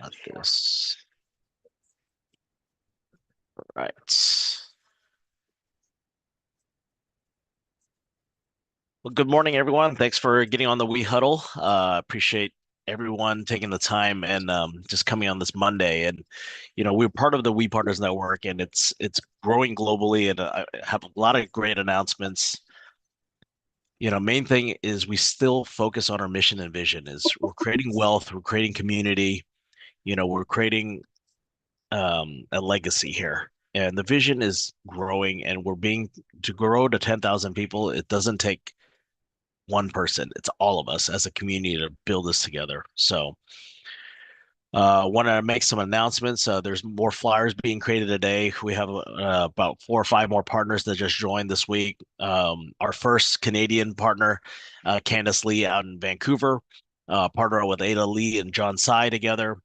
got this. Right. Well, good morning, everyone. Thanks for getting on the We Huddle. Appreciate everyone taking the time and just coming on this Monday. And we're part of the We Partners Network, and it's growing globally. And I have a lot of great announcements. Main thing is we still focus on our mission and vision. Is we're creating wealth, we're creating community. We're creating a legacy here. And the vision is growing, and we're being to grow to 10,000 people. It doesn't take one person. It's all of us as a community to build this together. So, want to make some announcements. There's more flyers being created today. We have about 4 or 5 more partners that just joined this week. Our first Canadian partner, Candace Lee, out in Vancouver, partner with Ada Lee and John Tsai together.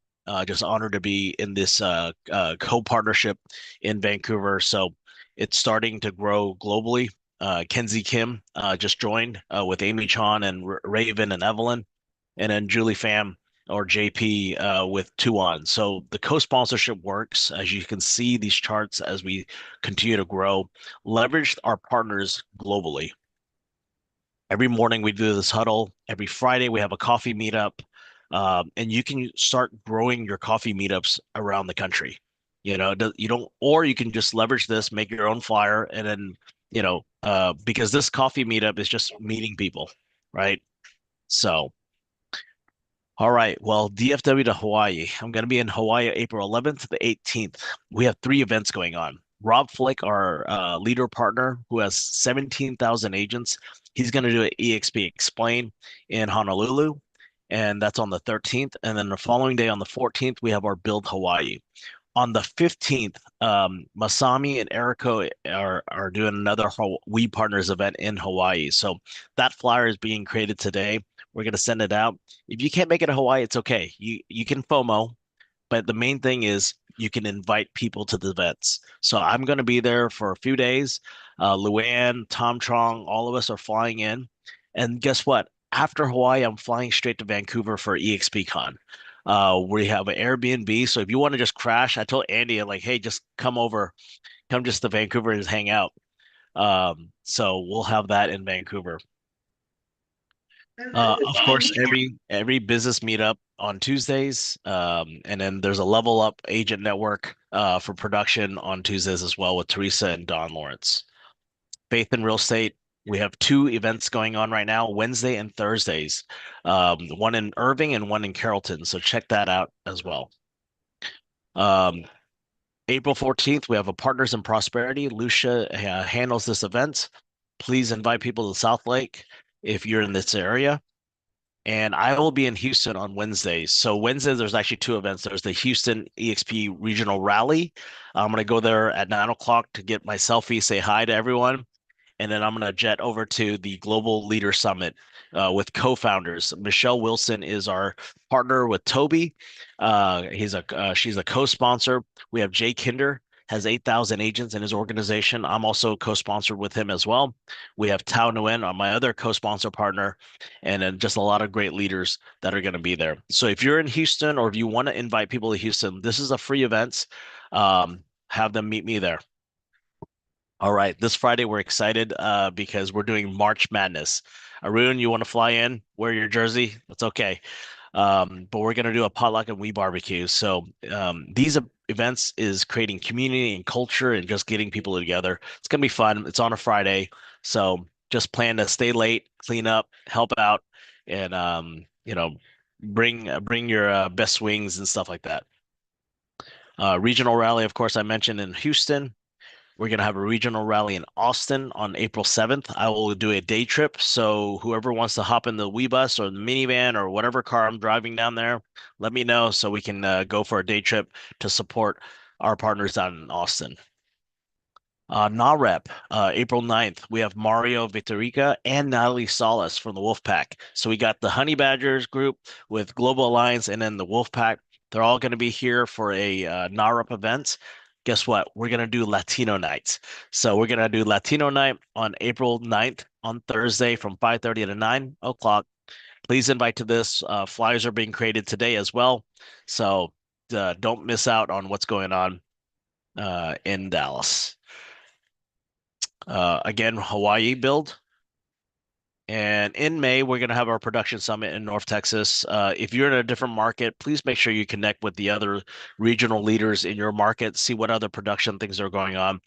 Just honored to be in this co-partnership in Vancouver. So it's starting to grow globally. Kenzie Kim just joined with Amy Chan and Raven and Evelyn, and then Julie Pham or JP with Tuan. So the co-sponsorship works. As you can see these charts as we continue to grow, leverage our partners globally. Every morning we do this huddle. Every Friday we have a coffee meetup, and you can start growing your coffee meetups around the country. You don't, or you can just leverage this, make your own flyer, and then because this coffee meetup is just meeting people, right? So, all right. Well, DFW to Hawaii. I'm going to be in Hawaii April 11th to the 18th. We have 3 events going on. Rob Flick, our leader partner, who has 17,000 agents, he's going to do an EXP Explain in Honolulu, and that's on the 13th. And then the following day, on the 14th, we have our Build Hawaii. On the 15th, Masami and Eriko are doing another We Partners event in Hawaii. So that flyer is being created today. We're going to send it out. If you can't make it to Hawaii, it's okay. You can FOMO, but the main thing is you can invite people to the events. So I'm going to be there for a few days. Luann, Tom Trong, all of us are flying in. And guess what? After Hawaii, I'm flying straight to Vancouver for EXPCon. We have an Airbnb. So if you want to just crash, I told Andy, like, hey, just come over, come just to Vancouver and just hang out. So we'll have that in Vancouver. Of course, every business meetup on Tuesdays, and then there's a Level Up Agent Network for production on Tuesdays as well with Teresa and Don Lawrence. Faith in Real Estate, we have 2 events going on right now, Wednesday and Thursdays, one in Irving and one in Carrollton. So check that out as well. April 14th, we have a Partners in Prosperity. Lucia handles this event. Please invite people to South Lake if you're in this area. And I will be in Houston on Wednesdays. So Wednesdays, there's actually 2 events. There's the Houston EXP Regional Rally. I'm going to go there at 9 o'clock to get my selfie, say hi to everyone. And then I'm going to jet over to the Global Leader Summit with co-founders. Michelle Wilson is our partner with Toby. She's a co-sponsor. We have Jay Kinder, has 8,000 agents in his organization. I'm also co-sponsored with him as well. We have Tao Nguyen, my other co-sponsor partner, and then just a lot of great leaders that are going to be there. So if you're in Houston or if you want to invite people to Houston, this is a free event. Have them meet me there. All right, this Friday we're excited because we're doing March Madness. Arun, you want to fly in, wear your jersey? That's okay. But we're going to do a potluck and we barbecue. So these events is creating community and culture and just getting people together. It's going to be fun. It's on a Friday. So just plan to stay late, clean up, help out, and bring your best swings and stuff like that. Regional rally, of course, I mentioned in Houston. We're going to have a regional rally in Austin on April 7th. I will do a day trip. So whoever wants to hop in the wee bus or the minivan or whatever car I'm driving down there, let me know so we can go for a day trip to support our partners down in Austin. NAREP, April 9th, we have Mario Vitorica and Natalie Salas from the Wolfpack. So we got the Honey Badgers group with Global Alliance and then the Wolfpack. They're all going to be here for a NAREP event. Guess what? We're going to do Latino nights. So we're going to do Latino night on April 9th on Thursday from 5:30 to 9 o'clock. Please invite to this. Flyers are being created today as well. So don't miss out on what's going on in Dallas. Again, Hawaii build. And in May, we're going to have our production summit in North Texas. If you're in a different market, please make sure you connect with the other regional leaders in your market, see what other production things are going on.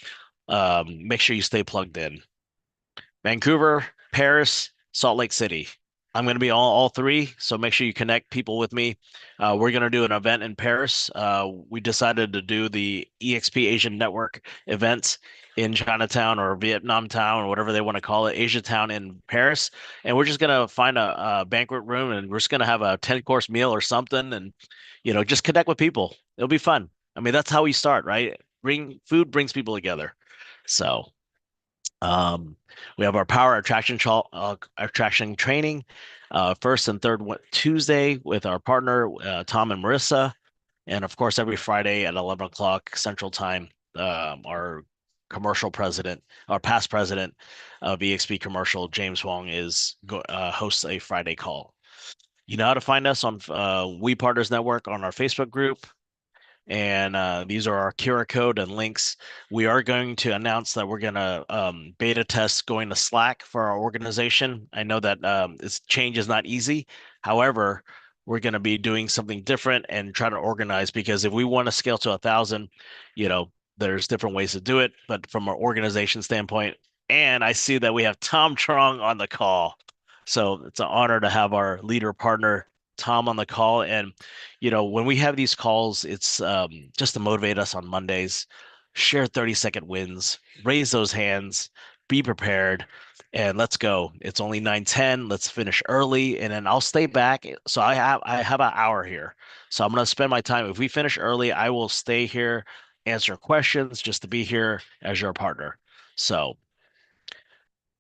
Make sure you stay plugged in. Vancouver, Paris, Salt Lake City. I'm going to be all three, so make sure you connect people with me. We're going to do an event in Paris. We decided to do the EXP Asian Network event in Chinatown or Vietnam Town or whatever they want to call it, Asia Town in Paris. And we're just going to find a banquet room and we're just going to have a 10-course meal or something and, just connect with people. It'll be fun. I mean, that's how we start, right? Food brings people together. So. Um, we have our power attraction training, first and third Tuesday with our partner, Tom and Marissa. And of course, every Friday at 11 o'clock Central Time, our commercial president, our past president of EXP Commercial, James Wong, hosts a Friday call. You know how to find us on We Partners Network on our Facebook group. And these are our QR code and links. We are going to announce that we're going to beta test going to Slack for our organization. I know that this change is not easy. However, we're going to be doing something different and try to organize because if we want to scale to 1,000, there's different ways to do it. But from our organization standpoint, and I see that we have Tom Trong on the call. So it's an honor to have our leader partner Tom on the call. And, when we have these calls, it's just to motivate us on Mondays, share 30-second wins, raise those hands, be prepared, and let's go. It's only 9:10. Let's finish early. And then I'll stay back. So I have an hour here. So I'm going to spend my time. If we finish early, I will stay here, answer questions just to be here as your partner. So,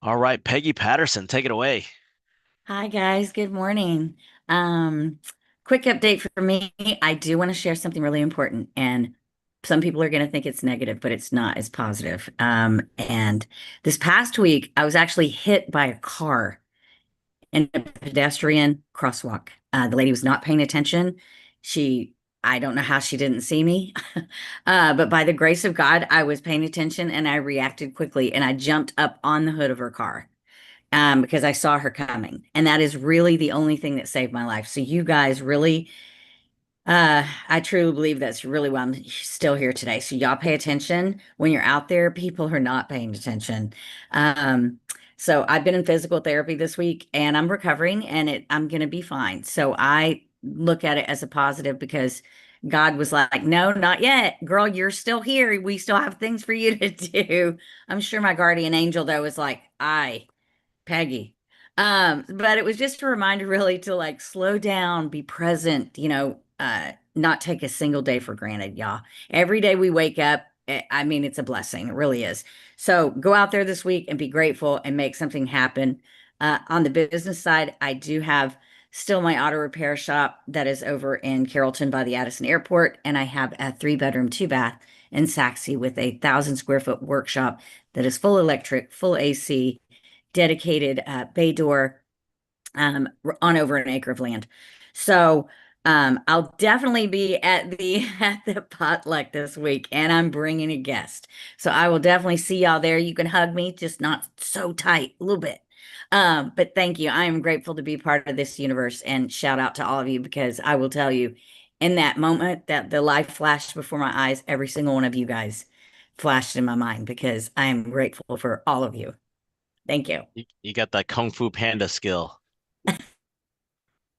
all right, Peggy Patterson, take it away. Hi guys, good morning. Um, Quick update for me. I do want to share something really important, and some people are going to think it's negative, but it's not. It's positive. And this past week, I was actually hit by a car in a pedestrian crosswalk. The lady was not paying attention. I don't know how she didn't see me, but by the grace of God, I was paying attention and I reacted quickly, and I jumped up on the hood of her car because I saw her coming. And that is really the only thing that saved my life. So you guys really, I truly believe that's really why I'm still here today. So y'all pay attention when you're out there. People are not paying attention. Um, so I've been in physical therapy this week and I'm recovering and I'm going to be fine. So I look at it as a positive because God was like, no, not yet. Girl, you're still here. We still have things for you to do. I'm sure my guardian angel, though, was like, Peggy. But it was just a reminder really to like slow down, be present, not take a single day for granted, y'all. Every day we wake up, I mean, it's a blessing. It really is. So go out there this week and be grateful and make something happen. On the business side, I do have still my auto repair shop that is over in Carrollton by the Addison Airport, and I have a 3-bedroom, 2-bath in Saxy with a 1,000 square foot workshop that is full electric, full AC, dedicated bay door on over an acre of land. So I'll definitely be at the at the potluck this week, and I'm bringing a guest. So I will definitely see y'all there. You can hug me, just not so tight, a little bit. But thank you. I am grateful to be part of this universe, and shout out to all of you because I will tell you, in that moment that the life flashed before my eyes, every single one of you guys flashed in my mind because I am grateful for all of you. Thank you. You got that Kung Fu Panda skill.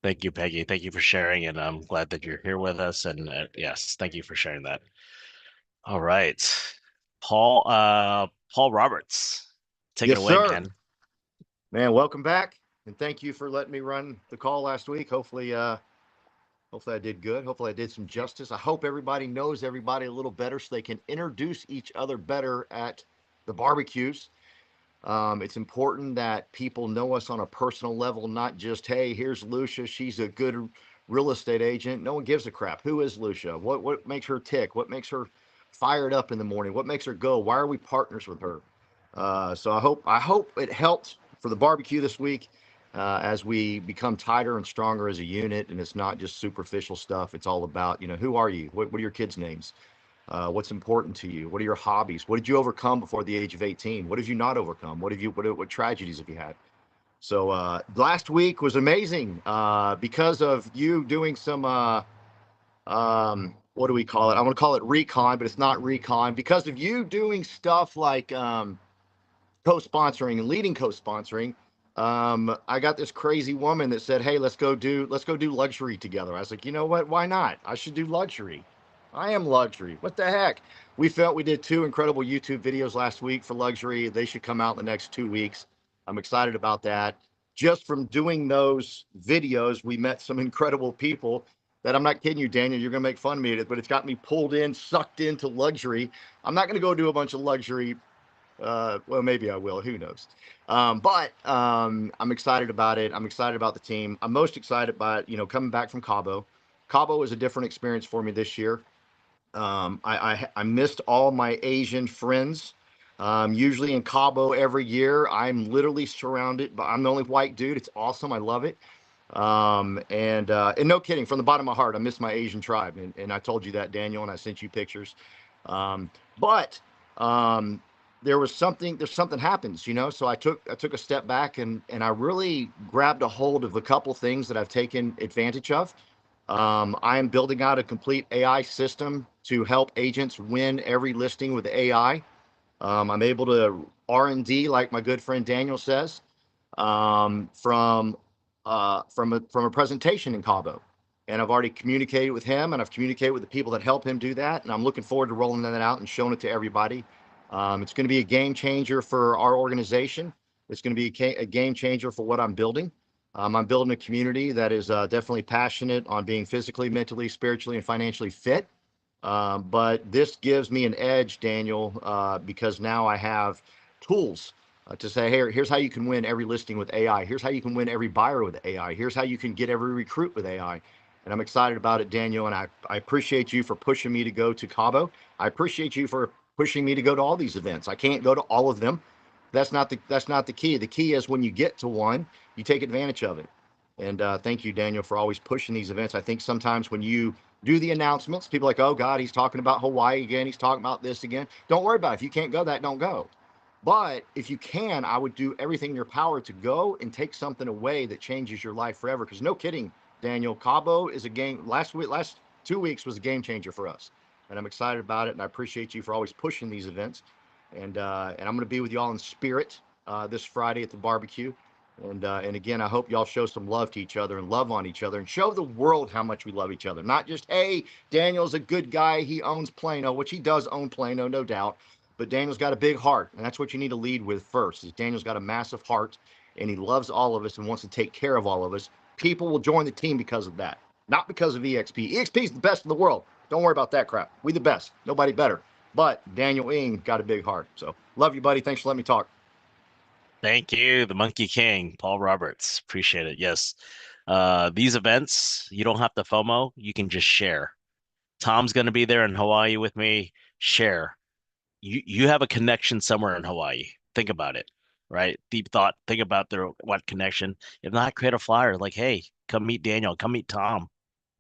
Thank you, Peggy. Thank you for sharing, and I'm glad that you're here with us. And yes, thank you for sharing that. All right, Paul Roberts, take it Yes, away, sir. man. Man, welcome back. And thank you for letting me run the call last week. Hopefully I did good. Hopefully I did some justice. I hope everybody knows everybody a little better so they can introduce each other better at the barbecues. It's important that people know us on a personal level, not just, hey, here's Lucia. She's a good real estate agent. No one gives a crap. Who is Lucia? What makes her tick? What makes her fired up in the morning? What makes her go? Why are we partners with her? So I hope it helped for the barbecue this week. as we become tighter and stronger as a unit, and it's not just superficial stuff. It's all about, who are you? What are your kids' names? What's important to you? What are your hobbies? What did you overcome before the age of 18? What have you not overcome? What tragedies have you had? So last week was amazing because of you doing some what do we call it? I want to call it recon, but it's not recon. Because of you doing stuff like co-sponsoring and leading co-sponsoring, I got this crazy woman that said, hey, let's go do luxury together. I was like, you know what, why not? I should do luxury. I am luxury. What the heck? We felt we did 2 incredible YouTube videos last week for luxury. They should come out in the next 2 weeks. I'm excited about that. Just from doing those videos, we met some incredible people that, I'm not kidding you, Daniel, you're gonna make fun of me, but it's got me pulled in, sucked into luxury. I'm not gonna go do a bunch of luxury. Well, maybe I will. Who knows? But I'm excited about it. I'm excited about the team. I'm most excited about, coming back from Cabo. Cabo was a different experience for me this year. I missed all my Asian friends. Usually in Cabo every year, I'm literally surrounded, but I'm the only white dude. It's awesome. I love it. And no kidding, from the bottom of my heart, I miss my Asian tribe, and I told you that, Daniel, and I sent you pictures. But there's something happens, So I took a step back, and I really grabbed a hold of a couple things that I've taken advantage of. I am building out a complete AI system to help agents win every listing with AI. I'm able to R&D, like my good friend Daniel says, from a presentation in Cabo, and I've already communicated with him, and I've communicated with the people that help him do that, and I'm looking forward to rolling that out and showing it to everybody. It's going to be a game changer for our organization. It's going to be a game changer for what I'm building. I'm building a community that is definitely passionate on being physically, mentally, spiritually, and financially fit. But this gives me an edge, Daniel, because now I have tools to say, hey, here's how you can win every listing with AI. Here's how you can win every buyer with AI. Here's how you can get every recruit with AI. And I'm excited about it, Daniel. And I appreciate you for pushing me to go to Cabo. I appreciate you for pushing me to go to all these events. I can't go to all of them. That's not the key. The key is when you get to one, you take advantage of it. And thank you, Daniel, for always pushing these events. I think sometimes when you do the announcements, people are like, oh God, he's talking about Hawaii again. He's talking about this again. Don't worry about it. If you can't go, don't go. But if you can, I would do everything in your power to go and take something away that changes your life forever. Because no kidding, Daniel, Cabo is a game. Last 2 weeks was a game changer for us, and I'm excited about it. And I appreciate you for always pushing these events. And I'm going to be with y'all in spirit this Friday at the barbecue. And again, I hope y'all show some love to each other and love on each other and show the world how much we love each other. Not just, hey, Daniel's a good guy. He owns Plano, which he does own Plano, no doubt. But Daniel's got a big heart, and that's what you need to lead with first. Is Daniel's got a massive heart, and he loves all of us and wants to take care of all of us. People will join the team because of that, not because of EXP. EXP is the best in the world. Don't worry about that crap. We the best. Nobody better. But Daniel Ing got a big heart. So love you, buddy. Thanks for letting me talk. Thank you, the Monkey King, Paul Roberts. Appreciate it. Yes. These events, you don't have to FOMO. You can just share. Tom's going to be there in Hawaii with me. Share. You have a connection somewhere in Hawaii. Think about it, right? Deep thought. Think about what connection. If not, create a flyer like, hey, come meet Daniel. Come meet Tom.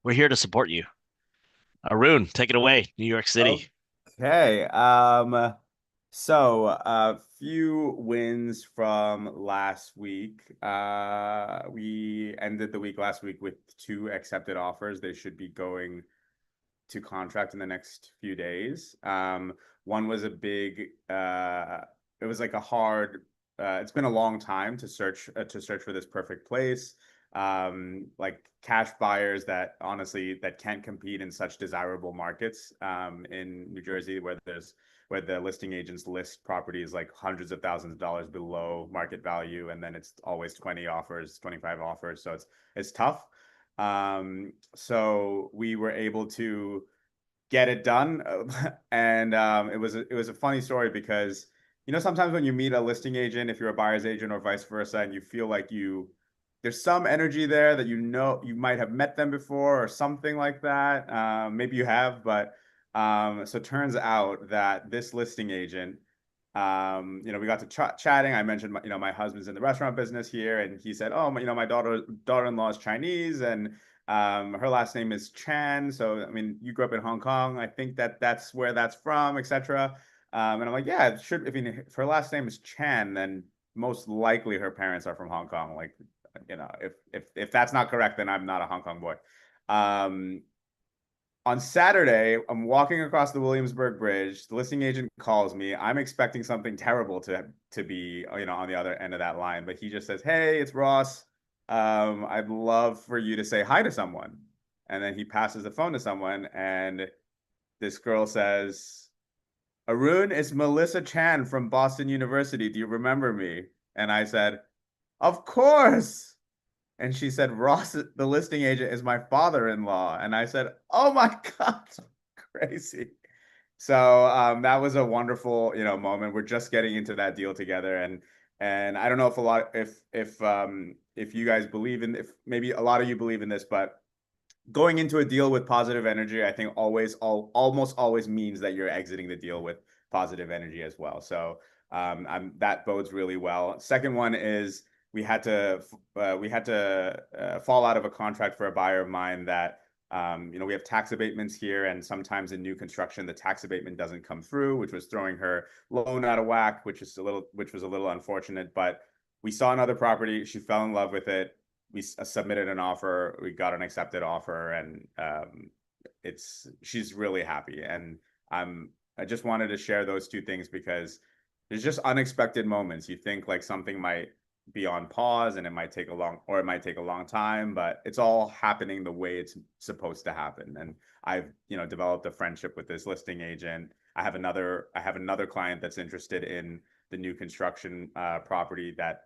We're here to support you. Arun, take it away. New York City. Okay. So a few wins from last week. We ended the week last week with 2 accepted offers. They should be going to contract in the next few days. One was a big, it was like a hard, it's been a long time to search for this perfect place. Like cash buyers that honestly that can't compete in such desirable markets in New Jersey, where the listing agents list properties like hundreds of thousands of dollars below market value, and then it's always 20 offers, 25 offers. So it's tough. So we were able to get it done, and it was a funny story because sometimes when you meet a listing agent, if you're a buyer's agent or vice versa, and you feel like there's some energy there that you might have met them before or something like that. Maybe you have, but so it turns out that this listing agent We got to chatting. I mentioned, my husband's in the restaurant business here, and he said, "Oh, my daughter-in-law is Chinese, and her last name is Chan. So, I mean, you grew up in Hong Kong. I think that's where that's from, etc." And I'm like, "Yeah, it should. I mean, if her last name is Chan, then most likely her parents are from Hong Kong. Like, if that's not correct, then I'm not a Hong Kong boy." Um, on Saturday, I'm walking across the Williamsburg Bridge. The listing agent calls me. I'm expecting something terrible to be, on the other end of that line, but he just says, "Hey, it's Ross. I'd love for you to say hi to someone." And then he passes the phone to someone, and this girl says, "Arun, it's Melissa Chan from Boston University. Do you remember me?" And I said, "Of course." And she said, "Ross, the listing agent, is my father-in-law." And I said, "Oh my God, crazy." So that was a wonderful, moment. We're just getting into that deal together, and I don't know if you guys believe in, if maybe a lot of you believe in this, but going into a deal with positive energy, I think almost always means that you're exiting the deal with positive energy as well. So that bodes really well. Second one is we had to fall out of a contract for a buyer of mine that we have tax abatements here, and sometimes in new construction the tax abatement doesn't come through, which was throwing her loan out of whack, which was a little unfortunate. But we saw another property, she fell in love with it. We submitted an offer, we got an accepted offer, and she's really happy. And I just wanted to share those two things because there's just unexpected moments. You think like something might be on pause and it might take a long time, but it's all happening the way it's supposed to happen. And I've developed a friendship with this listing agent. I have another client that's interested in the new construction property that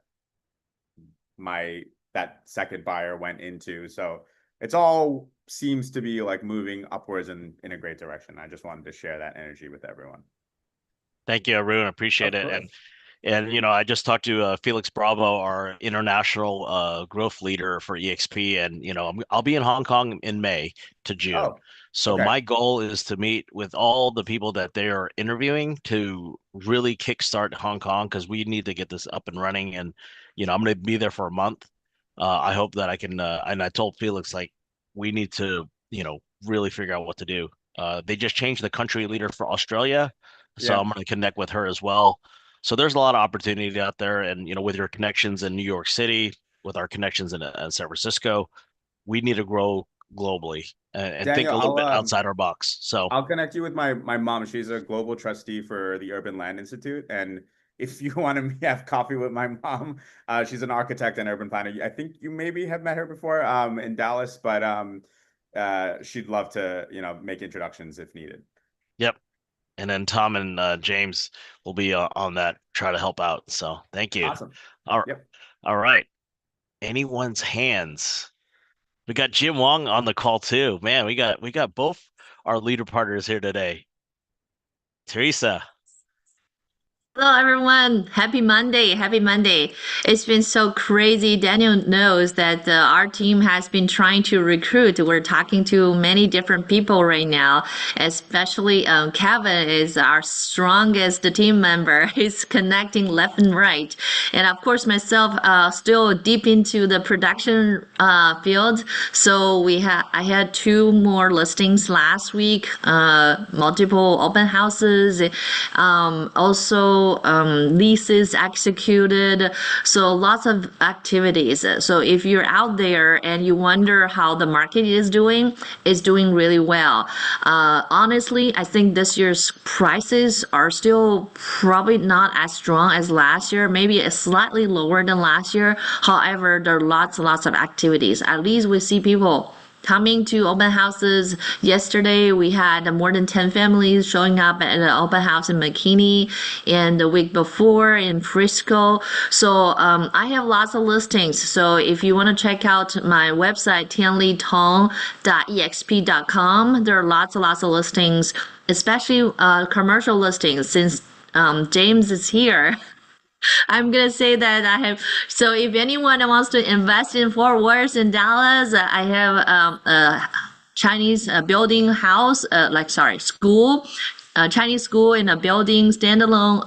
that second buyer went into. So it's all seems to be like moving upwards in a great direction. I just wanted to share that energy with everyone. Thank you, Arun. Appreciate it. And I just talked to Felix Bravo, our international growth leader for EXP, and I'll be in Hong Kong in May to June. Oh, so okay. my goal is to meet with all the people that they are interviewing to really kickstart Hong Kong, because we need to get this up and running. And I'm going to be there for a month. I hope that I can. And I told Felix, like, we need to really figure out what to do. They just changed the country leader for Australia, so Yeah. I'm going to connect with her as well. So there's a lot of opportunity out there, and with your connections in New York City, with our connections in San Francisco, we need to grow globally and think Daniel, a little bit outside our box. So I'll connect you with my mom. She's a global trustee for the Urban Land Institute, and if you want to have coffee with my mom, she's an architect and urban planner. I think you maybe have met her before in Dallas, but she'd love to make introductions if needed. yep. And then Tom and James will be on that, try to help out. So thank you. Awesome. All, Yep. all right. Anyone's hands? We got Jim Wong on the call too. Man, we got both our leader partners here today. Teresa. Hello, everyone. Happy Monday. Happy Monday. It's been so crazy. Daniel knows that our team has been trying to recruit. We're talking to many different people right now, especially Kevin is our strongest team member. He's connecting left and right. And of course, myself, still deep into the production field. So I had 2 more listings last week, multiple open houses, also leases executed, so lots of activities. So if you're out there and you wonder how the market is doing, it's doing really well. Honestly, I think this year's prices are still probably not as strong as last year, maybe slightly lower than last year. However, there are lots and lots of activities. At least we see people coming to open houses. Yesterday, we had more than 10 families showing up at an open house in McKinney, and the week before in Frisco. So I have lots of listings. So if you want to check out my website, tianlitong.exp.com, there are lots and lots of listings, especially commercial listings. Since James is here, I'm gonna say that I have. So if anyone wants to invest in Fort Worth and Dallas, I have a Chinese building house, school. Chinese school in a building, standalone,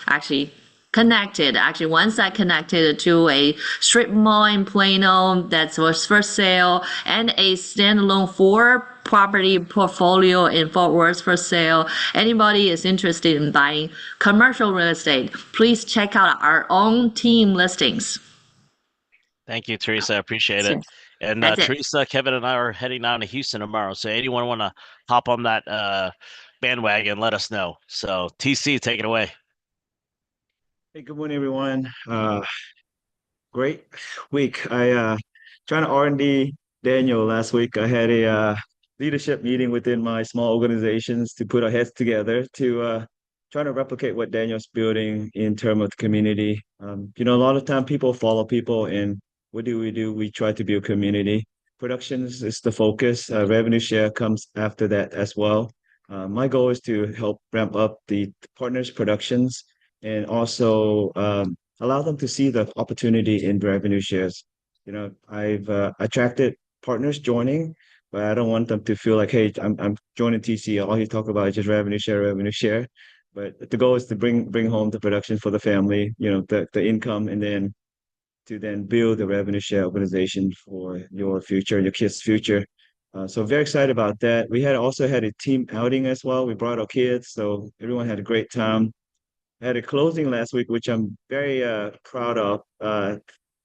actually connected. Actually, one side connected to a strip mall in Plano that was for sale, and a standalone four property portfolio in Fort Worth for sale. Anybody is interested in buying commercial real estate, please check out our own team listings. Thank you, Teresa. I appreciate it. Sure. And That's it. Teresa, Kevin, and I are heading down to Houston tomorrow. So anyone want to hop on that bandwagon, let us know. So TC, take it away. Hey, good morning, everyone. Great week. I trying to R&D Daniel last week. I had a leadership meeting within my small organizations to put our heads together to try to replicate what Daniel's building in terms of the community. A lot of time people follow people, and what do? We try to build community. Productions is the focus. Revenue share comes after that as well. My goal is to help ramp up the partners' productions and also allow them to see the opportunity in revenue shares. I've attracted partners joining, but I don't want them to feel like, hey, I'm joining TC. All you talk about is just revenue share, revenue share. But the goal is to bring home the production for the family, the income, and then to then build a revenue share organization for your future, your kids' future. So very excited about that. We had also had a team outing as well. We brought our kids, so everyone had a great time. I had a closing last week, which I'm very proud of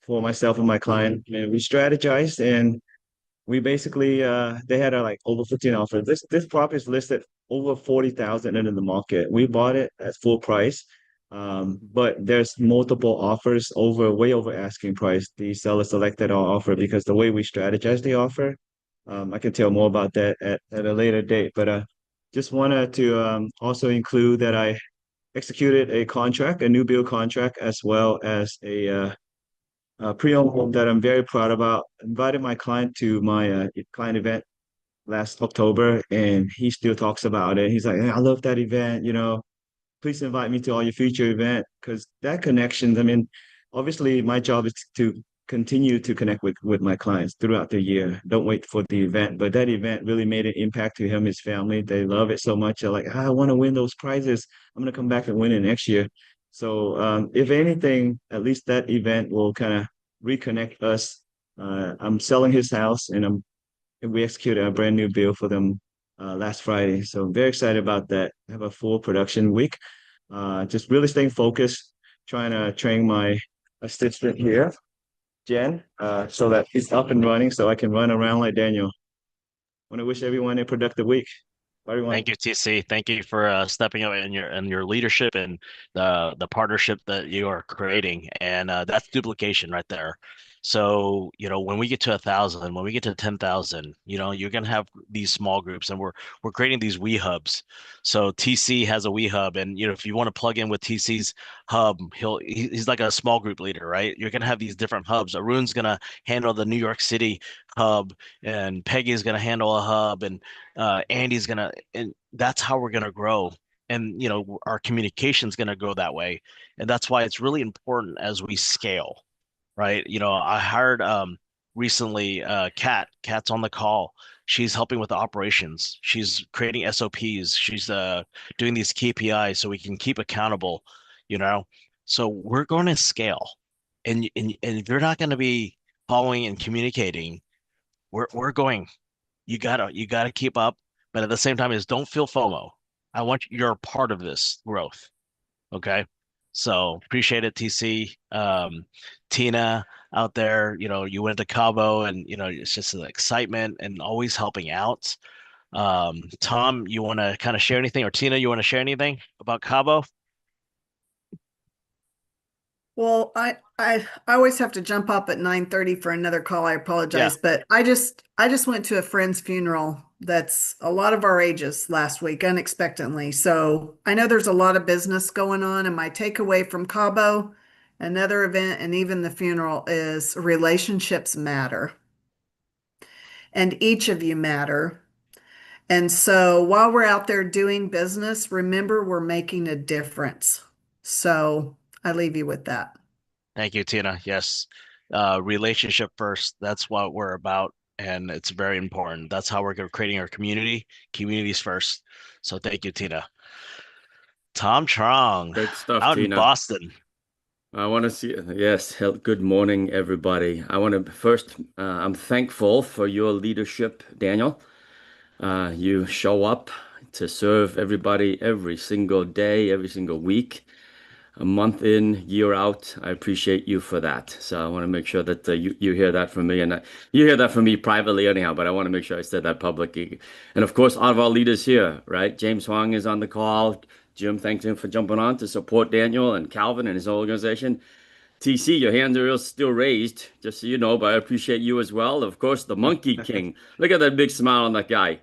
for myself and my client. And we strategized, and we basically they had like over 15 offers. This property is listed over 40,000 into the market. We bought it at full price. But there's multiple offers way over asking price. The seller selected our offer because the way we strategize the offer. I can tell more about that at a later date. But just wanted to also include that I executed a new build contract, as well as a pre-owned home that I'm very proud about. Invited my client to my client event last October, and he still talks about it. He's like, "Hey, I love that event. Please invite me to all your future event," because that connections. I mean, obviously, my job is to continue to connect with my clients throughout the year. Don't wait for the event, but that event really made an impact to him, his family. They love it so much. They're like, I want to win those prizes. I'm gonna come back and win it next year. So, if anything, at least that event will kind of reconnect us. I'm selling his house, and we executed a brand new deal for them last Friday. So very excited about that. I have a full production week. Just really staying focused, trying to train my assistant here, Jen, so that he's up and running so I can run around like Daniel. Want to wish everyone a productive week. Bye, everyone. Thank you, TC. Thank you for stepping up in your leadership and the partnership that you are creating, and that's duplication right there. So when we get to 1,000, when we get to 10,000, you're gonna have these small groups, and we're creating these we hubs. So TC has a we hub, and if you want to plug in with TC's hub, he's like a small group leader, right? You're gonna have these different hubs. Arun's gonna handle the New York City hub, and Peggy's gonna handle a hub, and Andy's gonna, and that's how we're gonna grow. And our communication's gonna go that way. And that's why it's really important as we scale, right? I hired recently Kat's on the call. She's helping with the operations. She's creating SOPs. She's doing these KPIs so we can keep accountable, you know. So we're going to scale. And if you're not going to be following and communicating, we're going, you gotta keep up, but at the same time is don't feel FOMO. You're a part of this growth. Okay. So appreciate it, TC. Tina out there, you went to Cabo, and it's just an excitement and always helping out. Tom, you want to kind of share anything, or Tina, you want to share anything about Cabo? Well, I always have to jump up at 9:30 for another call. I Yeah. apologize, but I just went to a friend's funeral that's a lot of our ages last week unexpectedly. So I know there's a lot of business going on, and my takeaway from Cabo, another event, and even the funeral is relationships matter, and each of you matter. And so while we're out there doing business, remember we're making a difference. So I leave you with that. Thank you, Tina. Yes. Relationship first. That's what we're about. and it's very important. That's how we're creating our community. Communities first. So thank you, Tina. Tom Trong, Great stuff, out in Tina. Boston. I want to see, yes, good morning, everybody. I want to first, I'm thankful for your leadership, Daniel. You show up to serve everybody every single day, every single week, a month in, year out. I appreciate you for that. So I want to make sure that you hear that from me, and you hear that from me privately anyhow, but I want to make sure I said that publicly. And of course, all of our leaders here, right? James Huang is on the call. Jim, thanks him for jumping on to support Daniel and Calvin and his organization. TC, your hands are still raised, just so you know, but I appreciate you as well. Of course, the Monkey King. Look at that big smile on that guy.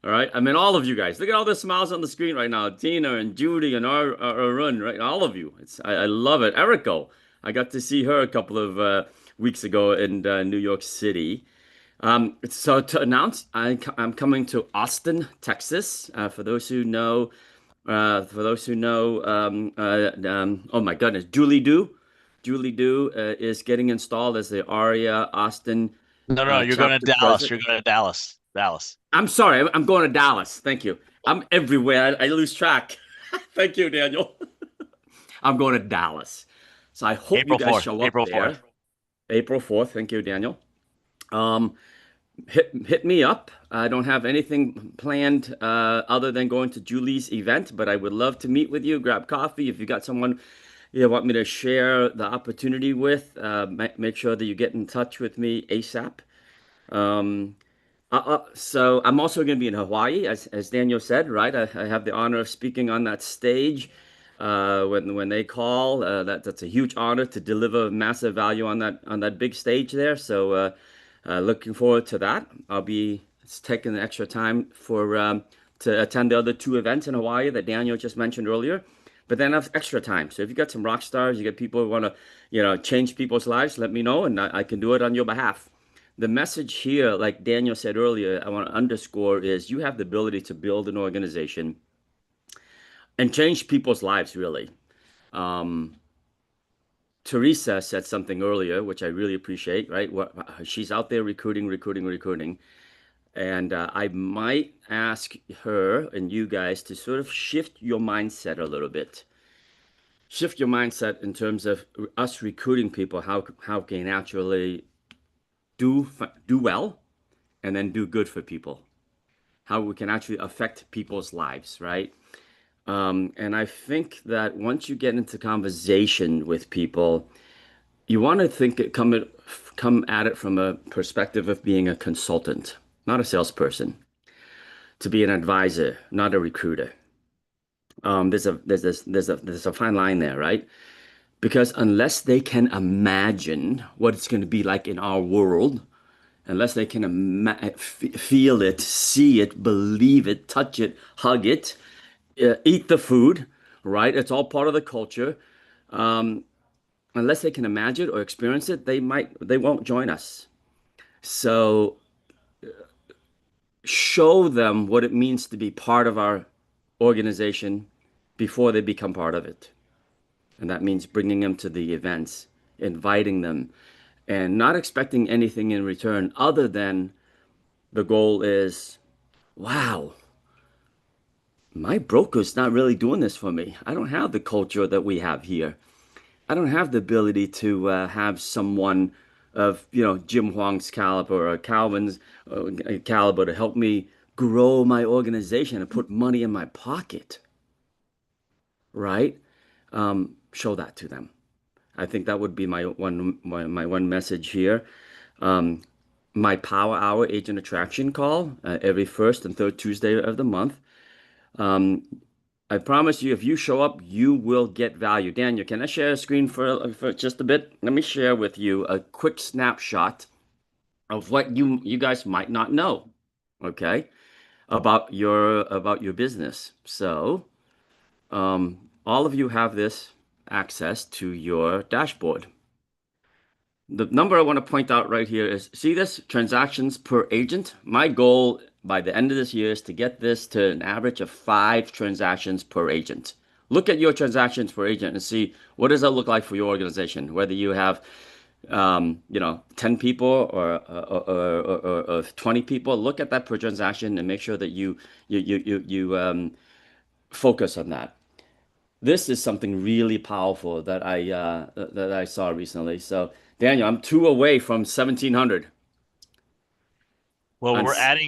All right. I mean, all of you guys. Look at all the smiles on the screen right now. Tina and Judy and Arun, right? All of you. I love it. Erico, I got to see her a couple of weeks ago in New York City. So to announce, I'm coming to Austin, Texas. Oh my goodness, Julie Do is getting installed as the Aria Austin No, you're going to chapter Dallas. president. You're going to Dallas. Dallas. I'm sorry, I'm going to Dallas. Thank you. I'm everywhere. I lose track. Thank you, Daniel. I'm going to Dallas. So I hope you April guys 4th. show up April there. 4th. April 4th. Thank you, Daniel. Hit me up. I don't have anything planned other than going to Julie's event, but I would love to meet with you, grab coffee. If you got someone you want me to share the opportunity with, make sure that you get in touch with me ASAP. So I'm also going to be in Hawaii, as Daniel said, right? I have the honor of speaking on that stage when they call. That's a huge honor to deliver massive value on that big stage there. So looking forward to that. I'll be taking the extra time to attend the other two events in Hawaii that Daniel just mentioned earlier. But then I have extra time. So if you got some rock stars, you get people who want to, change people's lives, let me know, and I can do it on your behalf. The message here, like Daniel said earlier, I want to underscore is you have the ability to build an organization and change people's lives, really. Teresa said something earlier, which I really appreciate, right? She's out there recruiting. And I might ask her and you guys to sort of shift your mindset a little bit. Shift your mindset in terms of us recruiting people, how can actually do well and then do good for people, how we can actually affect people's lives, right? And I think that once you get into conversation with people, you want to come at it from a perspective of being a consultant, not a salesperson, to be an advisor, not a recruiter. There's a fine line there, right? Because unless they can imagine what it's going to be like in our world, unless they can feel it, see it, believe it, touch it, hug it, eat the food, right? It's all part of the culture. Unless they can imagine or experience it, they won't join us. So show them what it means to be part of our organization before they become part of it. And that means bringing them to the events, inviting them, and not expecting anything in return other than the goal is, wow, my broker's not really doing this for me. I don't have the culture that we have here. I don't have the ability to have someone of, Jim Huang's caliber or Calvin's caliber to help me grow my organization and put money in my pocket, right? Show that to them. I think that would be my one message here. My Power Hour Agent Attraction call every first and third Tuesday of the month. I promise you, if you show up, you will get value. Daniel, can I share a screen for just a bit? Let me share with you a quick snapshot of what you guys might not know, okay, about your business. So, all of you have this access to your dashboard. The number I want to point out right here is, see this transactions per agent? My goal by the end of this year is to get this to an average of 5 transactions per agent. Look at your transactions per agent and see what does that look like for your organization, whether you have 10 people or 20 people, look at that per transaction and make sure that you focus on that. This is something really powerful that I saw recently. So Daniel, I'm 2 away from 1700. Well, On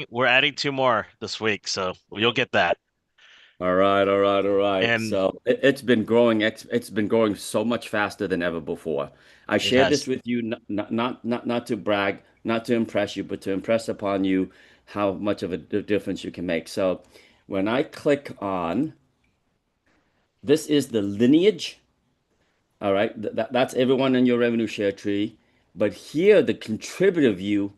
we're adding two more this week, so you'll get that. All right, all right, all right. And So it's been growing. It's been growing so much faster than ever before. I it shared this has. with you, not to brag, not to impress you, but to impress upon you how much of a difference you can make. So when I click on this is the lineage. All right, that's everyone in your revenue share tree. But here, the contributor view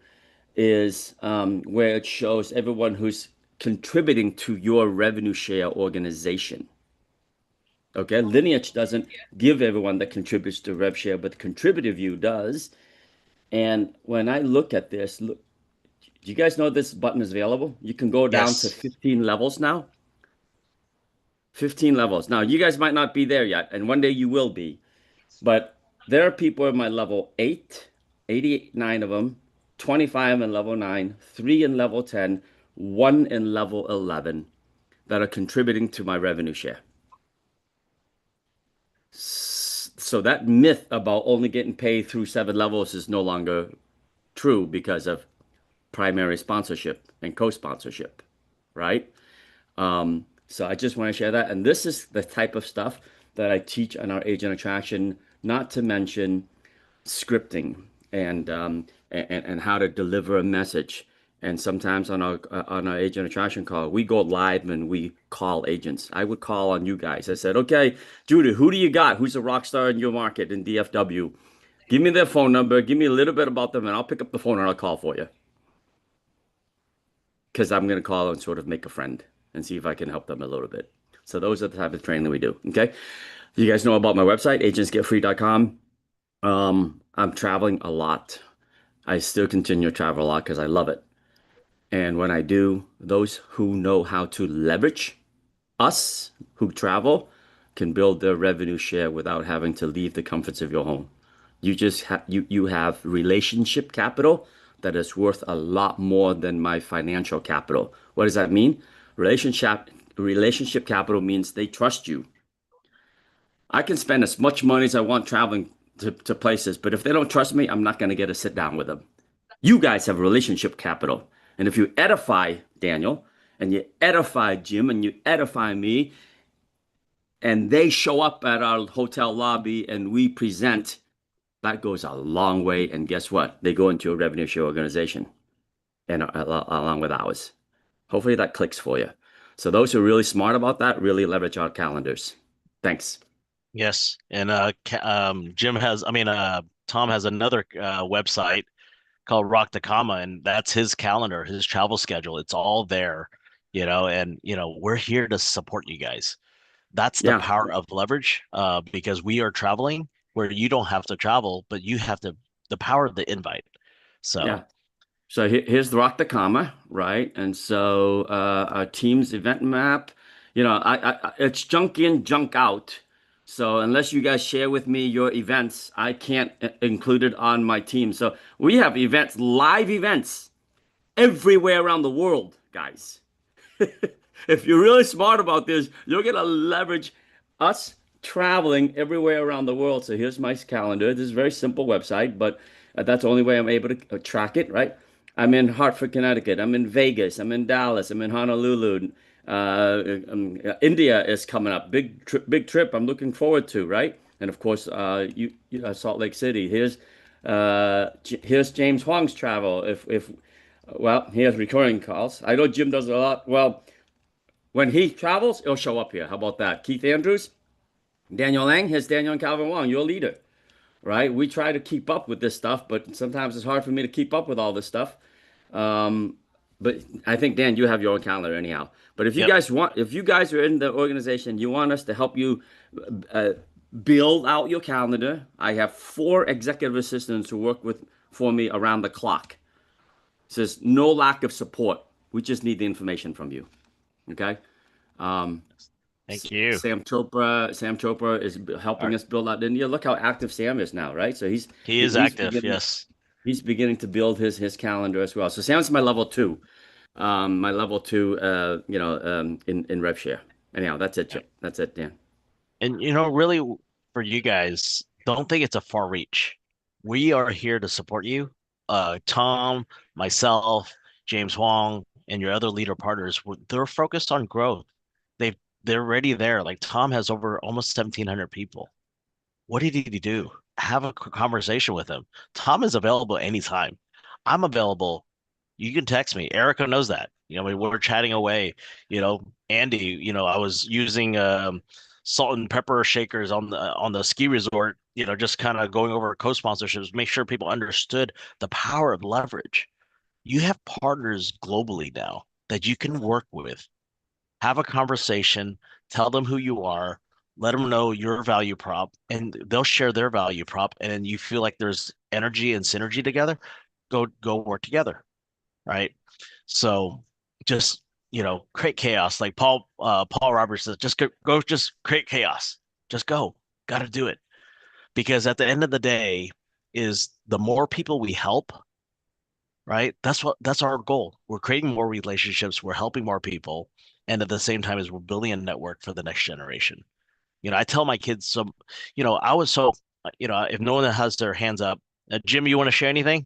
is where it shows everyone who's contributing to your revenue share organization. Okay, lineage doesn't give everyone that contributes to rev share, but the contributor view does. And when I look at this, look, do you guys know this button is available? You can go down to Yes. 15 levels now. 15 levels. Now, you guys might not be there yet, and one day you will be. But there are people in my level 8, 89 of them, 25 in level 9, 3 in level 10, 1 in level 11 that are contributing to my revenue share. So that myth about only getting paid through 7 levels is no longer true because of primary sponsorship and co-sponsorship, right? So I just want to share that. And this is the type of stuff that I teach on our agent attraction, not to mention scripting and how to deliver a message. And sometimes on our agent attraction call, we go live and we call agents. I would call on you guys. I said, okay, Judy, who do you got? Who's a rock star in your market in DFW? Give me their phone number. Give me a little bit about them, and I'll pick up the phone and I'll call for you. Because I'm going to call and sort of make a friend and see if I can help them a little bit. So those are the type of training that we do. Okay. You guys know about my website, agentsgetfree.com. I'm traveling a lot. I still continue to travel a lot because I love it. And when I do, those who know how to leverage us who travel can build their revenue share without having to leave the comforts of your home. You have relationship capital that is worth a lot more than my financial capital. What does that mean? Relationship capital means they trust you. I can spend as much money as I want traveling to places, but if they don't trust me, I'm not going to get a sit down with them. You guys have relationship capital. And if you edify Daniel and you edify Jim and you edify me, and they show up at our hotel lobby and we present, that goes a long way. And guess what? They go into a revenue share organization and along with ours. Hopefully that clicks for you. So those who are really smart about that really leverage our calendars. Thanks. Yes. And Tom has another website called Rock the Comma, and that's his calendar, his travel schedule. It's all there, and we're here to support you guys. That's the Yeah. power of leverage, because we are traveling where you don't have to travel, but you have the power of the invite. So Yeah. So here's the Rock the Comma, right? And so our team's event map, it's junk in, junk out. So unless you guys share with me your events, I can't include it on my team. So we have events, live events everywhere around the world, guys. If you're really smart about this, you're going to leverage us traveling everywhere around the world. So here's my calendar. This is a very simple website, but that's the only way I'm able to track it, right? I'm in Hartford, Connecticut. I'm in Vegas. I'm in Dallas. I'm in Honolulu. India is coming up. Big trip. I'm looking forward to, right? And of course, Salt Lake City. Here's James Huang's travel. Well, he has recurring calls. I know Jim does a lot. Well, when he travels, he'll show up here. How about that? Keith Andrews, Daniel Lang, here's Daniel and Calvin Wong, your leader, right? We try to keep up with this stuff, but sometimes it's hard for me to keep up with all this stuff. But I think, Dan, you have your own calendar anyhow. But if you Yep. if you guys are in the organization, you want us to help you build out your calendar. I have 4 executive assistants who work for me around the clock. So there's no lack of support. We just need the information from you. Okay. Thank you. Sam Chopra is helping us build out India. Look how active Sam is now, right? So He is active, yes. he's beginning to build his calendar as well. So Sam's my level two, in rev share. Anyhow, that's it, Chip. That's it, Dan. And really for you guys, don't think it's a far reach. We are here to support you. Tom, myself, James Huang, and your other leader partners, they're focused on growth. They're already there. Like Tom has over almost 1,700 people. What did he do? Have a conversation with him. Tom is available anytime. I'm available. You can text me. Erica knows that. We're chatting away. Andy, I was using salt and pepper shakers on the ski resort, just kind of going over co-sponsorships, make sure people understood the power of leverage. You have partners globally now that you can work with. Have a conversation, tell them who you are, let them know your value prop, and they'll share their value prop, and you feel like there's energy and synergy together. Go work together, right? So just create chaos, like Paul Roberts says. Just go, just create chaos. Just go. Got to do it, because at the end of the day, is the more people we help, right? That's our goal. We're creating more relationships. We're helping more people, and at the same time, as we're building a network for the next generation. I tell my kids I was so if no one has their hands up, Jim, you want to share anything?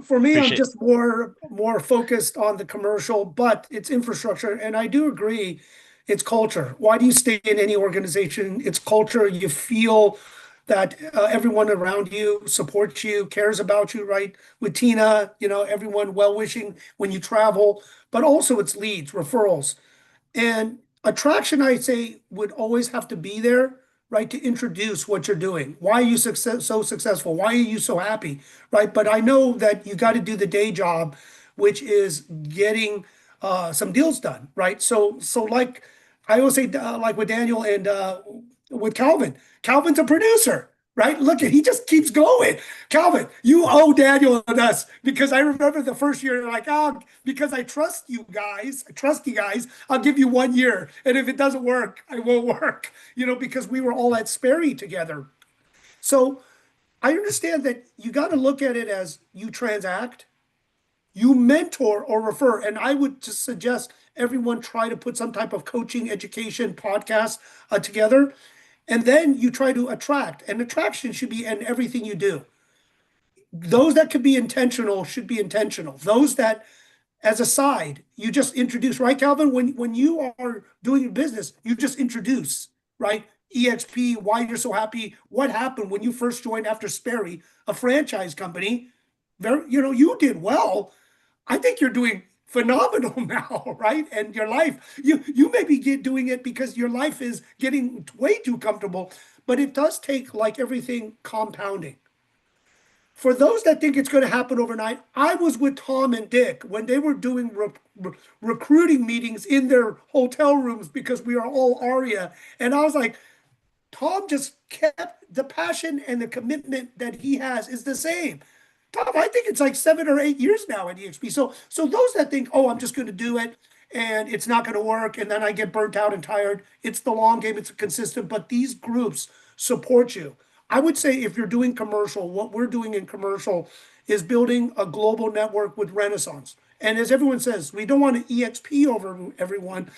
For me, I'm Appreciate just more focused on the commercial, but it's infrastructure. And I do agree, it's culture. Why do you stay in any organization? It's culture. You feel that everyone around you supports you, cares about you, right? With Tina, everyone well-wishing when you travel, but also it's leads, referrals. And attraction, I say, would always have to be there, right, to introduce what you're doing. Why are you so successful? Why are you so happy, right? But I know that you got to do the day job, which is getting some deals done, right? So like I always say, like with Daniel and with Calvin, Calvin's a producer. Right? Look at he just keeps going. Calvin, you owe Daniel and us because I remember the first year, like, oh, because I trust you guys, I'll give you 1 year. And if it doesn't work, I won't work, because we were all at Sperry together. So I understand that you got to look at it as you transact, you mentor or refer. And I would just suggest everyone try to put some type of coaching, education podcast together. And then you try to attract, and attraction should be in everything you do. Those that could be intentional should be intentional. Those that, as a side, you just introduce, right, Calvin? When you are doing business, you just introduce, right? EXP, why you're so happy, what happened when you first joined after Sperry, a franchise company. You did well. I think you're doing phenomenal now, right? And your life, you may be doing it because your life is getting way too comfortable, but it does take, like everything, compounding. For those that think it's going to happen overnight, I was with Tom and Dick when they were doing recruiting meetings in their hotel rooms because we are all ARIA. And I was like, Tom just kept the passion and the commitment that he has is the same. Tom, I think it's like 7 or 8 years now at EXP. So those that think, oh, I'm just going to do it and it's not going to work, and then I get burnt out and tired. It's the long game. It's consistent, but these groups support you. I would say if you're doing commercial, what we're doing in commercial is building a global network with Renaissance. And as everyone says, we don't want to EXP over everyone.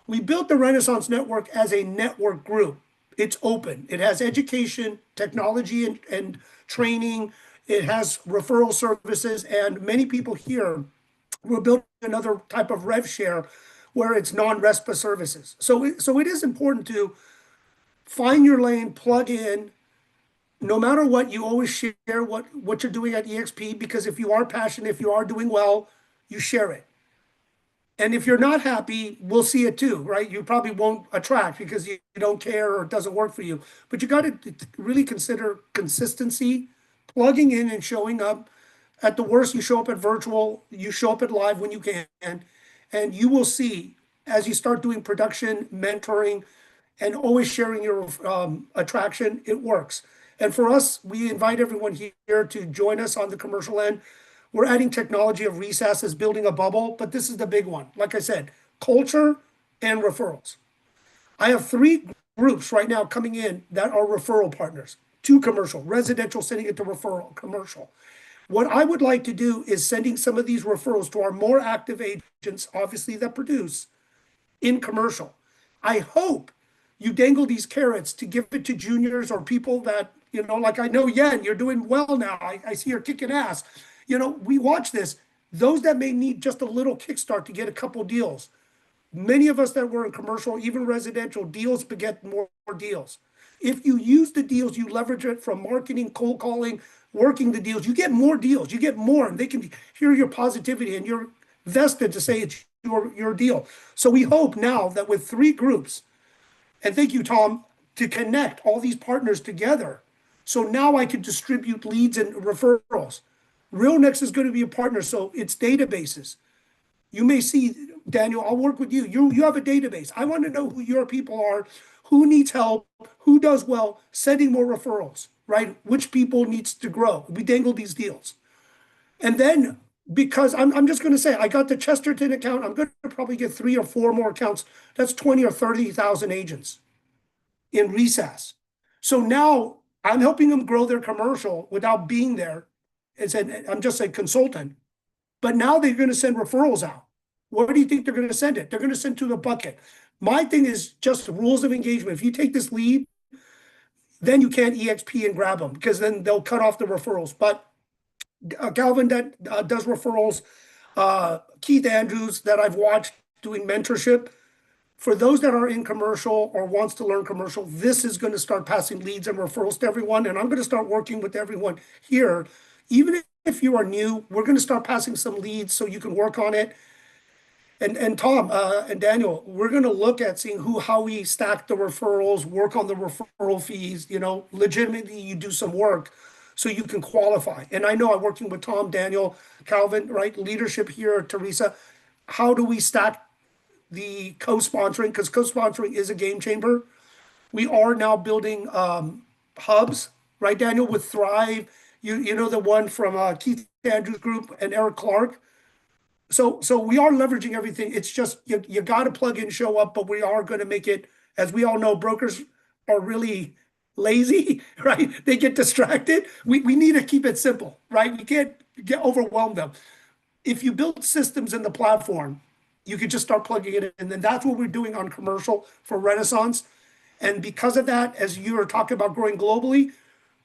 We built the Renaissance Network as a network group. It's open. It has education, technology, and training. It has referral services, and many people here will build another type of rev share where it's non-RESPA services. So it is important to find your lane, plug in. No matter what, you always share what you're doing at EXP, because if you are passionate, if you are doing well, you share it. And if you're not happy, we'll see it too, right? You probably won't attract because you don't care or it doesn't work for you. But you got to really consider consistency, plugging in and showing up. At the worst, you show up at virtual, you show up at live when you can, and you will see as you start doing production, mentoring, and always sharing your attraction, it works. And for us, we invite everyone here to join us on the commercial end. We're adding technology of recesses, building a bubble, but this is the big one. Like I said, culture, and referrals. I have 3 groups right now coming in that are referral partners, 2 commercial, residential sending it to referral, commercial. What I would like to do is sending some of these referrals to our more active agents, obviously that produce in commercial. I hope you dangle these carrots to give it to juniors or people that, like I know Yen, you're doing well now. I see you're kicking ass. We watch this. Those that may need just a little kickstart to get a couple deals. Many of us that were in commercial, even residential, deals beget more deals. If you use the deals, you leverage it from marketing, cold calling, working the deals, you get more deals, you get more, and they can hear your positivity and you're vested to say it's your deal. So we hope now that with 3 groups, and thank you, Tom, to connect all these partners together. So now I can distribute leads and referrals. RealNext is going to be a partner, so it's databases. You may see, Daniel, I'll work with you. You have a database. I want to know who your people are, who needs help, who does well, sending more referrals, right? Which people needs to grow. We dangle these deals. And then because I'm just going to say, I got the Chesterton account. I'm going to probably get 3 or 4 more accounts. That's 20 or 30,000 agents in recess. So now I'm helping them grow their commercial without being there. I'm just a consultant. But now they're going to send referrals out. Where do you think they're going to send it? They're going to send to the bucket. My thing is just rules of engagement. If you take this lead, then you can't EXP and grab them because then they'll cut off the referrals. But Calvin that does referrals, Keith Andrews that I've watched doing mentorship. For those that are in commercial or wants to learn commercial, this is going to start passing leads and referrals to everyone. And I'm going to start working with everyone here. Even if you are new, we're going to start passing some leads so you can work on it. And Tom and Daniel, we're going to look at seeing how we stack the referrals, work on the referral fees, legitimately you do some work so you can qualify. And I know I'm working with Tom, Daniel, Calvin, right? Leadership here, Teresa. How do we stack the co-sponsoring? Because co-sponsoring is a game changer. We are now building hubs, right, Daniel, with Thrive. You know the one from Keith Andrews Group and Eric Clark. So we are leveraging everything. It's just you got to plug in, show up, but we are going to make it, as we all know, brokers are really lazy, right? They get distracted. We need to keep it simple, right? We can't overwhelm them. If you build systems in the platform, you could just start plugging it in. And that's what we're doing on commercial for Renaissance. And because of that, as you were talking about growing globally,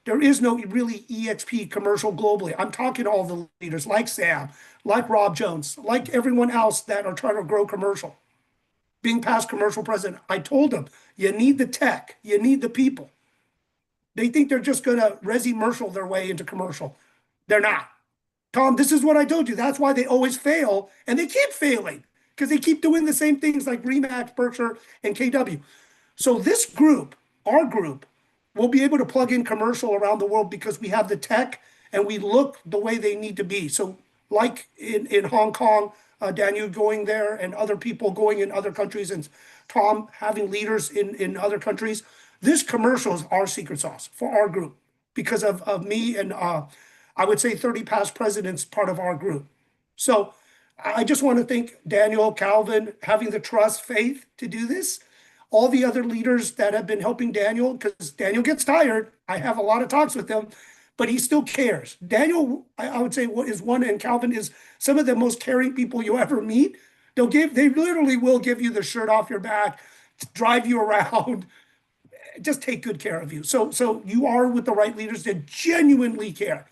there is no really EXP commercial globally. I'm talking to all the leaders like Sam, like Rob Jones, like everyone else that are trying to grow commercial. Being past commercial president, I told them, you need the tech, you need the people. They think they're just going to resi-mercial their way into commercial. They're not. Tom, this is what I told you. That's why they always fail, and they keep failing because they keep doing the same things like Remax, Berkshire, and KW. So this group, our group, will be able to plug in commercial around the world because we have the tech and we look the way they need to be. So like in Hong Kong, Daniel going there and other people going in other countries and Tom having leaders in other countries, this commercial is our secret sauce for our group because of me and I would say 30 past presidents part of our group. So I just want to thank Daniel, Calvin, having the trust, faith to do this. All the other leaders that have been helping Daniel, because Daniel gets tired. I have a lot of talks with him, but he still cares. Daniel, I would say, is one, and Calvin is some of the most caring people you ever meet. They literally will give you the shirt off your back, drive you around, just take good care of you. So you are with the right leaders that genuinely care,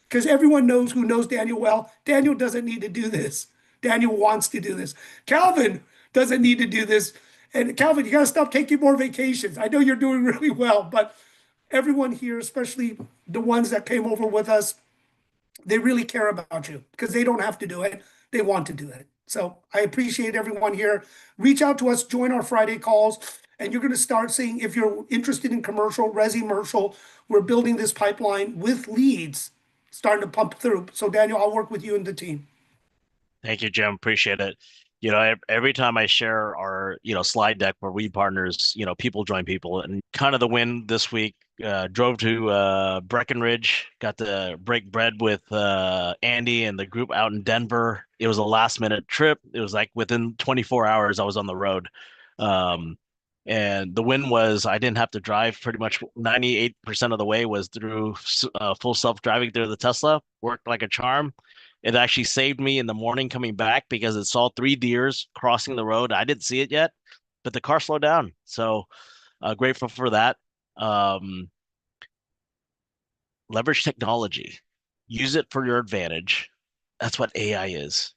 because everyone knows who knows Daniel well. Daniel doesn't need to do this. Daniel wants to do this. Calvin doesn't need to do this. And Calvin, you got to stop taking more vacations. I know you're doing really well, but everyone here, especially the ones that came over with us, they really care about you because they don't have to do it. They want to do it. So I appreciate everyone here. Reach out to us, join our Friday calls, and you're going to start seeing if you're interested in commercial, resi-mercial, we're building this pipeline with leads starting to pump through. So Daniel, I'll work with you and the team. Thank you, Jim. Appreciate it. Every time I share our, slide deck where we partners, people join people, and kind of the win this week, drove to Breckenridge, got to break bread with Andy and the group out in Denver. It was a last minute trip. It was like within 24 hours I was on the road. And the win was I didn't have to drive pretty much 98% of the way was through full self-driving through the Tesla. Worked like a charm. It actually saved me in the morning coming back because it saw 3 deers crossing the road. I didn't see it yet, but the car slowed down. So grateful for that. Um, Leverage technology, use it for your advantage. That's what AI is.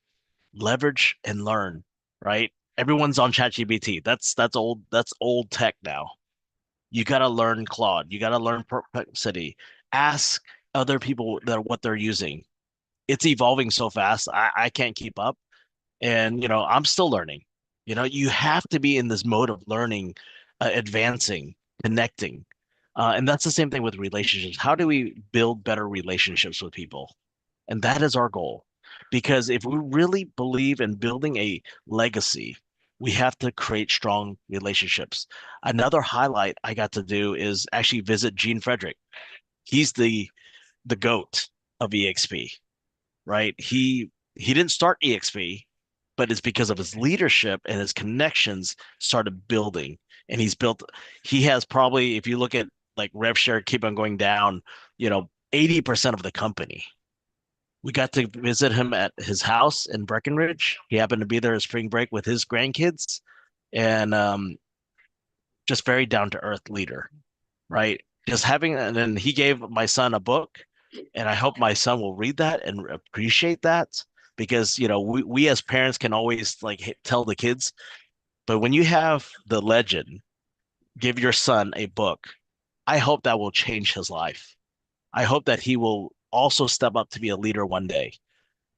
Leverage and learn, right? Everyone's on ChatGPT. That's old. That's old tech now. You got to learn Claude. You got to learn Perplexity. Ask other people that what they're using. It's evolving so fast. I can't keep up. And I'm still learning. You have to be in this mode of learning, advancing, connecting. And that's the same thing with relationships. How do we build better relationships with people? And that is our goal. Because if we really believe in building a legacy, we have to create strong relationships. Another highlight I got to do is actually visit Gene Frederick. He's the goat of EXP, right? He didn't start EXP, but it's because of his leadership and his connections started building. And he has probably, if you look at like rev share keep on going down, 80% of the company. We got to visit him at his house in Breckenridge. He happened to be there at spring break with his grandkids, and just very down to earth leader, right? And then he gave my son a book, and I hope my son will read that and appreciate that because we as parents can always like tell the kids, but when you have the legend give your son a book, I hope that will change his life. I hope that he will also step up to be a leader one day,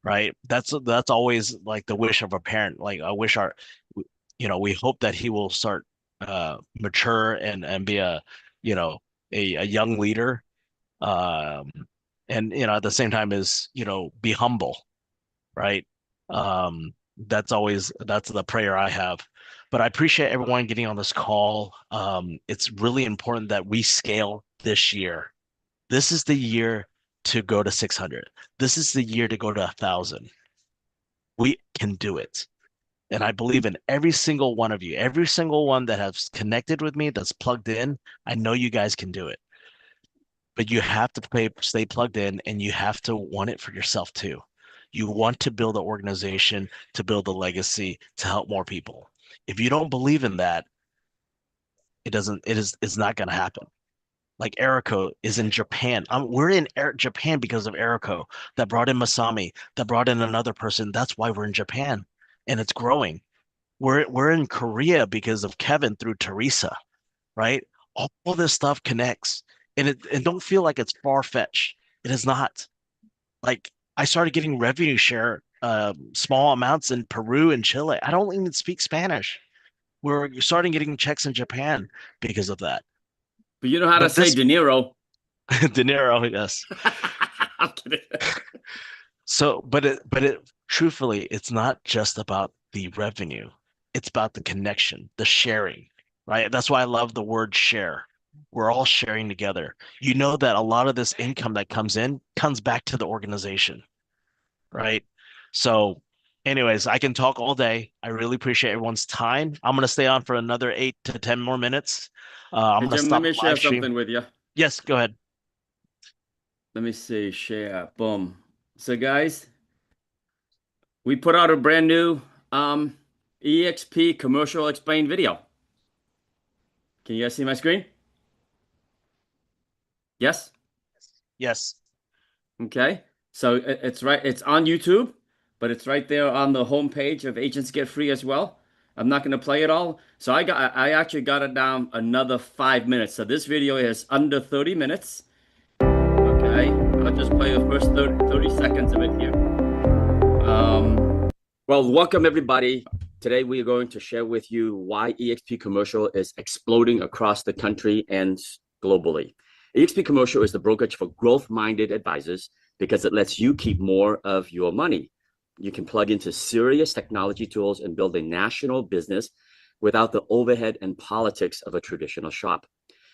right? That's always like the wish of a parent. Like I wish we hope that he will start mature and be a young leader, um, and at the same time is be humble, right? That's the prayer I have. But I appreciate everyone getting on this call. It's really important that we scale this year. This is the year to go to 600. This is the year to go to 1,000. We can do it. And I believe in every single one of you, every single one that has connected with me, that's plugged in. I know you guys can do it. But you have to stay plugged in and you have to want it for yourself too. You want to build an organization, to build a legacy, to help more people. If you don't believe in that, it's not going to happen. Like Erico is in Japan. We're in Japan because of Erico that brought in Masami, that brought in another person. That's why we're in Japan, and it's growing. We're in Korea because of Kevin through Teresa, right? All this stuff connects, and don't feel like it's far-fetched. It is not. Like I started getting revenue share, small amounts in Peru and Chile. I don't even speak Spanish. We're starting getting checks in Japan because of that. But you know how to say De Niro. De Niro, yes. I'm kidding. So, but truthfully, it's not just about the revenue. It's about the connection, the sharing, right? That's why I love the word share. We're all sharing together. You know that a lot of this income that comes in comes back to the organization, right? So, anyways, I can talk all day. I really appreciate everyone's time. I'm gonna stay on for another 8 to 10 more minutes. I'm Hey, gonna Jim, stop let me the share live stream. something with you. Yes, go ahead. Let me see, share, boom. So guys, we put out a brand new EXP commercial explain video. Can you guys see my screen? Yes? Yes. Okay. So it's on YouTube, but it's right there on the homepage of Agents Get Free as well. I'm not going to play it all. So I actually got it down another 5 minutes. So this video is under 30 minutes. Okay. I'll just play the first 30 seconds of it here. Well, welcome everybody. Today we are going to share with you why EXP Commercial is exploding across the country and globally. EXP Commercial is the brokerage for growth-minded advisors because it lets you keep more of your money. You can plug into serious technology tools and build a national business without the overhead and politics of a traditional shop.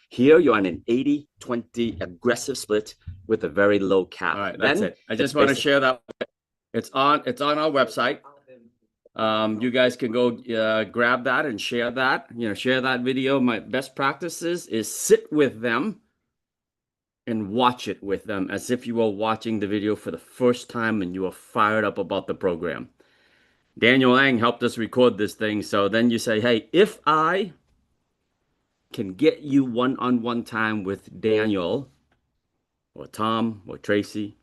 Here you're on an 80-20 aggressive split with a very low cap. All right, that's it. I just want to share that. It's on our website. You guys can go grab that and share that. Share that video. My best practices is sit with them and watch it with them as if you were watching the video for the first time and you are fired up about the program. Daniel Ang helped us record this thing. So then you say, hey, if I can get you one-on-one time with Daniel or Tom or Tracy,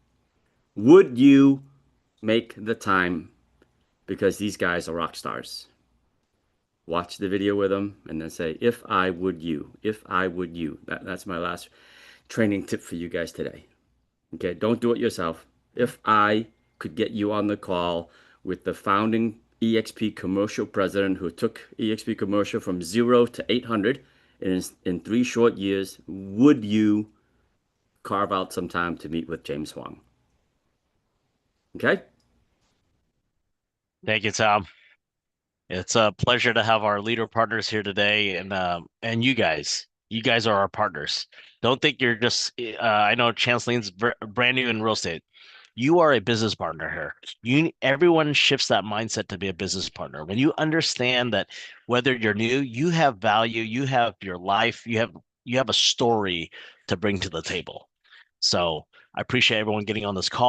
would you make the time? Because these guys are rock stars. Watch the video with them and then say, if I would you, if I would you. That's my last training tip for you guys today. Okay, don't do it yourself. If I could get you on the call with the founding EXP commercial president who took EXP commercial from 0 to 800 in 3 short years, would you carve out some time to meet with James Huang? Okay? Thank you, Tom. It's a pleasure to have our leader partners here today, and you guys. You guys are our partners. Don't think you're just. I know Chance Lean's brand new in real estate. You are a business partner here. Everyone shifts that mindset to be a business partner. When you understand that whether you're new, you have value, you have your life, you have a story to bring to the table. So I appreciate everyone getting on this call.